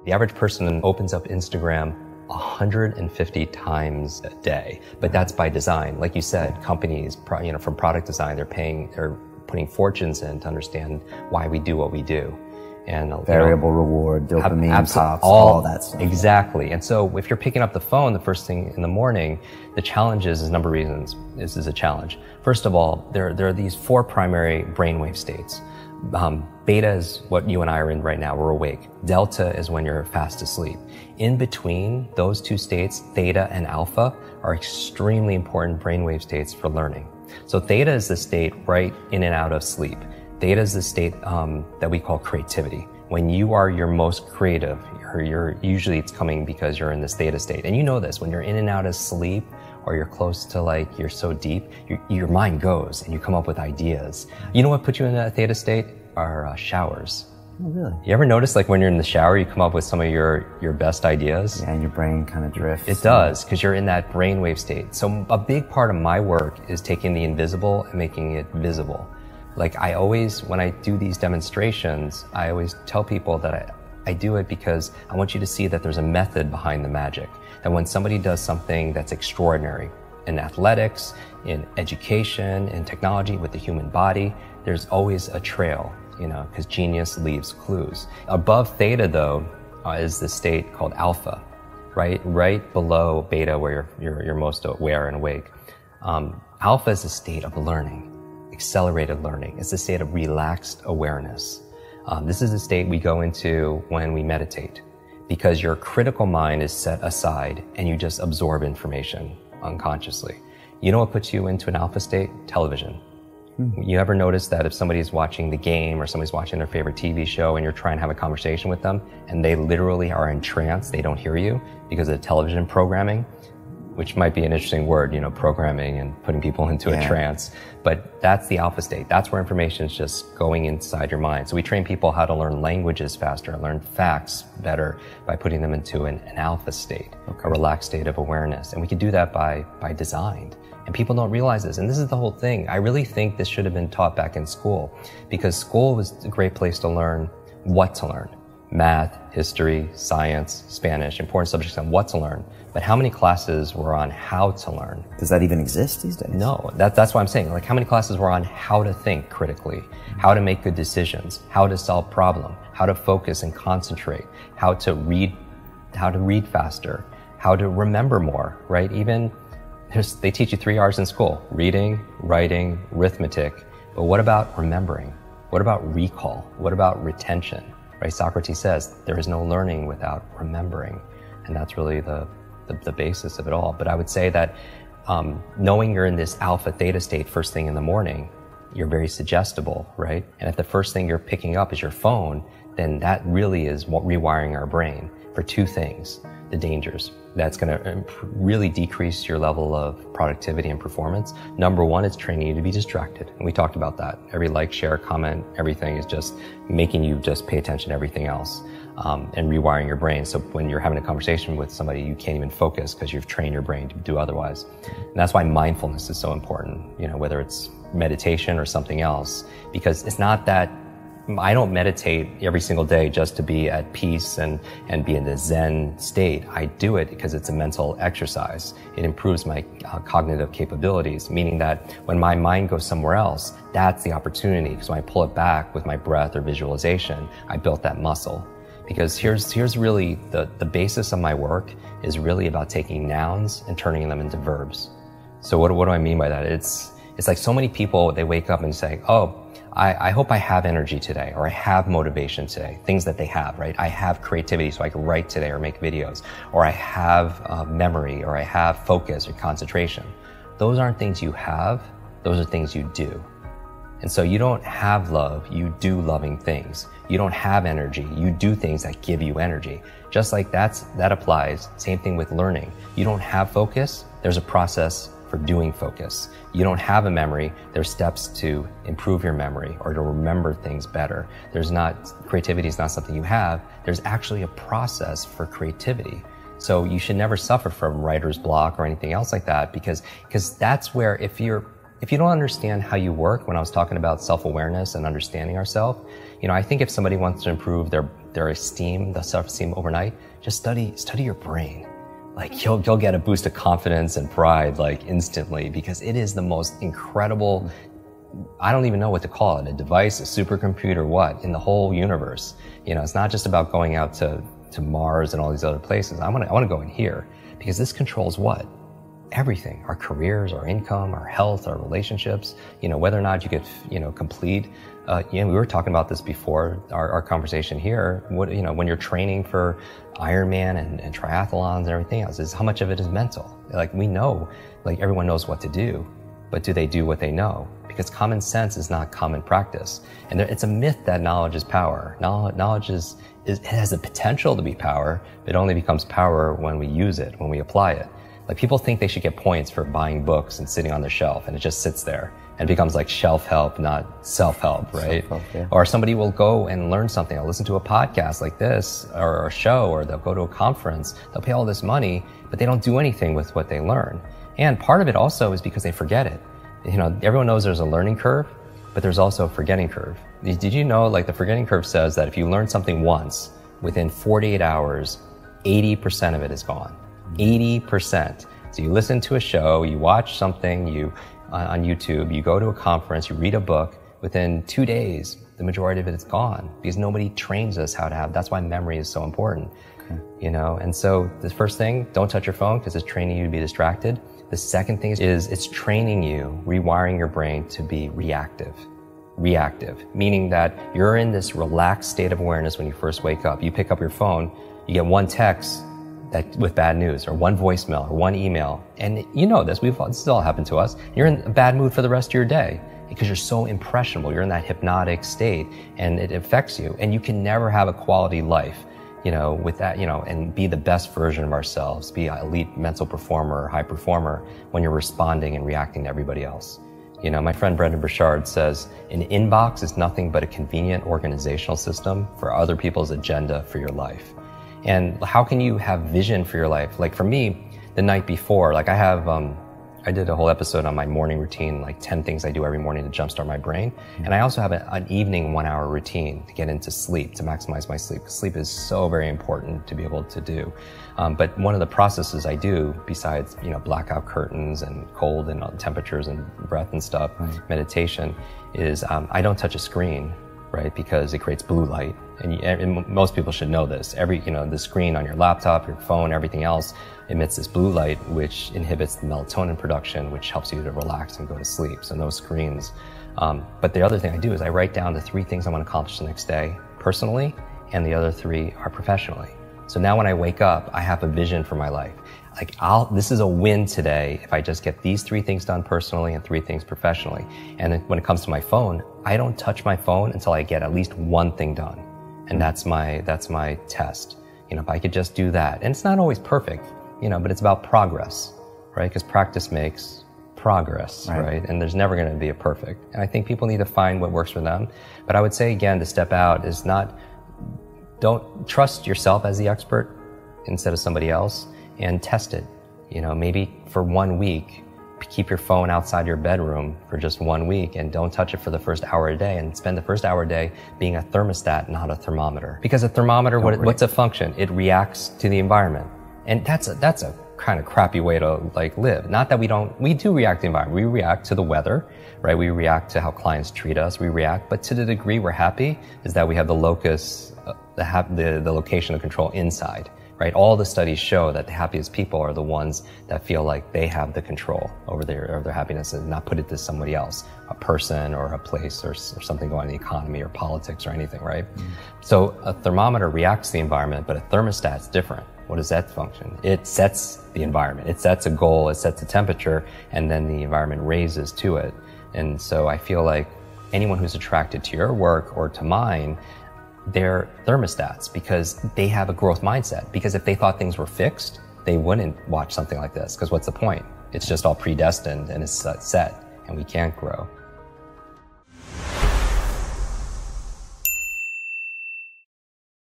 The average person opens up Instagram 150 times a day, but that's by design. Like you said, companies, from product design, they're putting fortunes in to understand why we do what we do. And variable reward, dopamine pops, all that stuff. Exactly. And so if you're picking up the phone the first thing in the morning, the challenge is a number of reasons. This is a challenge. First of all, there are these 4 primary brainwave states. Beta is what you and I are in right now. We're awake. Delta is when you're fast asleep. In between those 2 states, theta and alpha, are extremely important brainwave states for learning. So theta is the state right in and out of sleep. Theta is the state that we call creativity. When you are your most creative, usually it's coming because you're in this theta state. And you know this, when you're in and out of sleep, or you're close to you're so deep, your mind goes and you come up with ideas. You know what puts you in that theta state? Are showers. Oh, really? You ever notice when you're in the shower, you come up with some of your best ideas? Yeah, and your brain kind of drifts. It does, because you're in that brainwave state. So a big part of my work is taking the invisible and making it visible. When I do these demonstrations, I always tell people that I do it because I want you to see that there's a method behind the magic. That when somebody does something that's extraordinary in athletics, in education, in technology, with the human body, there's always a trail, because genius leaves clues. Above theta, though, is the state called alpha, right below beta, where you're most aware and awake. Alpha is a state of learning. Accelerated learning. It's a state of relaxed awareness. This is a state we go into when we meditate, because your critical mind is set aside and you just absorb information unconsciously. You know what puts you into an alpha state? Television. You ever notice that if somebody's watching the game or somebody's watching their favorite TV show and you're trying to have a conversation with them and they literally are in trance, they don't hear you because of the television programming? Which might be an interesting word, programming and putting people into a trance. But that's the alpha state. That's where information is just going inside your mind. So we train people how to learn languages faster, learn facts better by putting them into an alpha state, a relaxed state of awareness. And we can do that by design. And people don't realize this. And this is the whole thing. I really think this should have been taught back in school, because school was a great place to learn what to learn. Math, history, science, Spanish, important subjects on what to learn. But how many classes were on how to learn? Does that even exist these days? No, that's what I'm saying. How many classes were on how to think critically, how to make good decisions, how to solve problems, how to focus and concentrate, how to read faster, how to remember more, right? They teach you 3 R's in school: reading, writing, arithmetic. But what about remembering? What about recall? What about retention? Right? Socrates says there is no learning without remembering. And that's really the basis of it all. But I would say that knowing you're in this alpha theta state first thing in the morning, you're very suggestible, right? And if the first thing you're picking up is your phone, then that really is rewiring our brain for 2 things. The dangers. That's going to really decrease your level of productivity and performance. Number 1, it's training you to be distracted. And we talked about that. Every like, share, comment, everything is just making you just pay attention to everything else, and rewiring your brain. So when you're having a conversation with somebody, you can't even focus because you've trained your brain to do otherwise. And that's why mindfulness is so important, whether it's meditation or something else, because it's not that I don't meditate every single day just to be at peace and be in the Zen state. I do it because it's a mental exercise. It improves my cognitive capabilities, meaning that when my mind goes somewhere else, that's the opportunity. Because when I pull it back with my breath or visualization, I built that muscle. Because here's really the basis of my work is really about taking nouns and turning them into verbs. So what do I mean by that? It's like so many people, they wake up and say, oh, I hope I have energy today, or I have motivation today, things that they have, right? I have creativity so I can write today or make videos, or I have memory, or I have focus or concentration. Those aren't things you have, those are things you do. And so you don't have love, you do loving things. You don't have energy, you do things that give you energy. Just like that applies, same thing with learning. You don't have focus, there's a process for doing focus. You don't have a memory, there's steps to improve your memory or to remember things better. Creativity is not something you have, there's actually a process for creativity. So you should never suffer from writer's block or anything else like that, because that's where if you don't understand how you work, when I was talking about self-awareness and understanding ourselves, I think if somebody wants to improve their esteem, their self-esteem overnight, just study your brain. Like you'll get a boost of confidence and pride like instantly, because it is the most incredible, I don't even know what to call it, a device, a supercomputer, what, in the whole universe. You know, it's not just about going out to Mars and all these other places. I want to go in here, because this controls what? Everything, our careers, our income, our health, our relationships, you know, whether or not you get, you know, complete. We were talking about this before our conversation here. What, you know, when you're training for Ironman and triathlons and everything else, is how much of it is mental. Like we know, like everyone knows what to do, but do they do what they know? Because common sense is not common practice. And it's a myth that knowledge is power. Knowledge it has the potential to be power. It only becomes power when we use it, when we apply it. Like people think they should get points for buying books and sitting on the shelf, and it just sits there and it becomes like shelf help, not self-help, right? Self-help, yeah. Or somebody will go and learn something, or listen to a podcast like this or a show, or they'll go to a conference, they'll pay all this money, but they don't do anything with what they learn. And part of it also is because they forget it. You know, everyone knows there's a learning curve, but there's also a forgetting curve. Did you know, like the forgetting curve says that if you learn something once, within 48 hours, 80% of it is gone. 80%. So you listen to a show, you watch something, on YouTube, you go to a conference, you read a book, within 2 days, the majority of it is gone, because nobody trains us how to have, that's why memory is so important. Okay. You know, and so the first thing, don't touch your phone, because it's training you to be distracted. The second thing is it's training you, rewiring your brain to be reactive. Reactive, meaning that you're in this relaxed state of awareness when you first wake up. You pick up your phone, you get one text with bad news, or one voicemail, or one email. And you know this, this has all happened to us. You're in a bad mood for the rest of your day because you're so impressionable. You're in that hypnotic state and it affects you. And you can never have a quality life, you know, with that, you know, and be the best version of ourselves, be an elite mental performer or high performer when you're responding and reacting to everybody else. You know, my friend Brendan Burchard says, an inbox is nothing but a convenient organizational system for other people's agenda for your life. And how can you have vision for your life? Like for me, the night before, like I did a whole episode on my morning routine, like 10 things I do every morning to jumpstart my brain. And I also have an evening 1 hour routine to get into sleep, to maximize my sleep. Sleep is so very important to be able to do. But one of the processes I do, besides, you know, blackout curtains and cold and temperatures and breath and stuff, meditation, is I don't touch a screen, right? Because it creates blue light. And most people should know this. The screen on your laptop, your phone, everything else emits this blue light, which inhibits the melatonin production, which helps you to relax and go to sleep. So no screens. But the other thing I do is I write down the 3 things I want to accomplish the next day personally, and the other 3 are professionally. So now when I wake up, I have a vision for my life. Like this is a win today if I just get these 3 things done personally and 3 things professionally. And then when it comes to my phone, I don't touch my phone until I get at least 1 thing done. And that's my test. You know, if I could just do that. And it's not always perfect, you know, but it's about progress, right? Because practice makes progress, right? And there's never going to be a perfect. And I think people need to find what works for them. But I would say, again, to step out is don't trust yourself as the expert instead of somebody else, and test it. You know, maybe for 1 week, keep your phone outside your bedroom for just 1 week and don't touch it for the first hour a day, and spend the first hour a day being a thermostat, not a thermometer. Because a thermometer, what's a function? It reacts to the environment. And that's a kind of crappy way to like live. Not that we do react to the environment. We react to the weather, right? We react to how clients treat us. We react, but to the degree we're happy is that we have the locus, the location of control inside. Right? All the studies show that the happiest people are the ones that feel like they have the control over their happiness and not put it to somebody else, a person or a place or something going on in the economy or politics or anything, right? So a thermometer reacts to the environment, but a thermostat's different. What does that function? It sets the environment. It sets a goal, it sets a temperature, and then the environment raises to it. And so I feel like anyone who's attracted to your work or to mine, they're thermostats because they have a growth mindset. Because if they thought things were fixed, they wouldn't watch something like this. Because what's the point? It's just all predestined and it's set, and we can't grow.